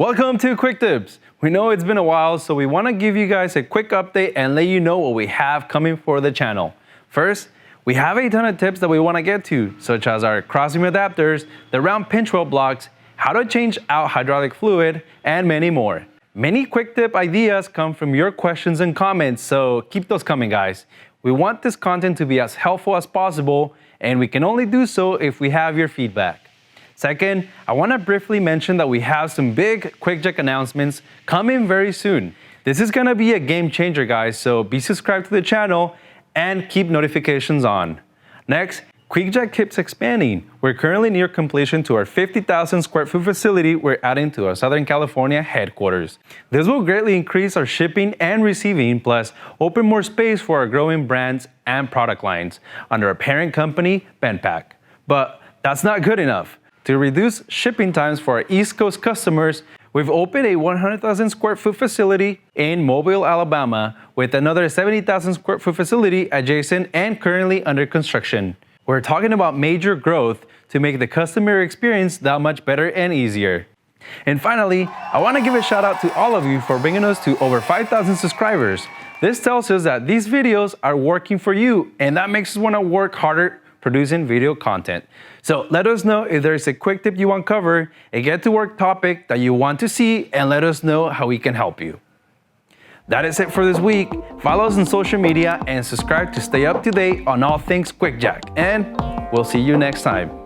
Welcome to Quick Tips. We know it's been a while, so we want to give you guys a quick update and let you know what we have coming for the channel. First, we have a ton of tips that we want to get to, such as our crossbeam adapters, the round pinch weld blocks, how to change out hydraulic fluid, and many more. Many quick tip ideas come from your questions and comments, so keep those coming, guys. We want this content to be as helpful as possible, and we can only do so if we have your feedback. Second, I want to briefly mention that we have some big QuickJack announcements coming very soon. This is going to be a game changer, guys, so be subscribed to the channel and keep notifications on. Next, QuickJack keeps expanding. We're currently near completion to our 50,000 square foot facility we're adding to our Southern California headquarters. This will greatly increase our shipping and receiving, plus open more space for our growing brands and product lines under our parent company, Benpack. But that's not good enough. To reduce shipping times for our East Coast customers, we've opened a 100,000 square foot facility in Mobile, Alabama, with another 70,000 square foot facility adjacent and currently under construction. We're talking about major growth to make the customer experience that much better and easier. And finally, I want to give a shout out to all of you for bringing us to over 5,000 subscribers. This tells us that these videos are working for you, and that makes us want to work harder producing video content. So let us know if there's a quick tip you want covered, a get to work topic that you want to see, and let us know how we can help you. That is it for this week. Follow us on social media and subscribe to stay up to date on all things QuickJack. And we'll see you next time.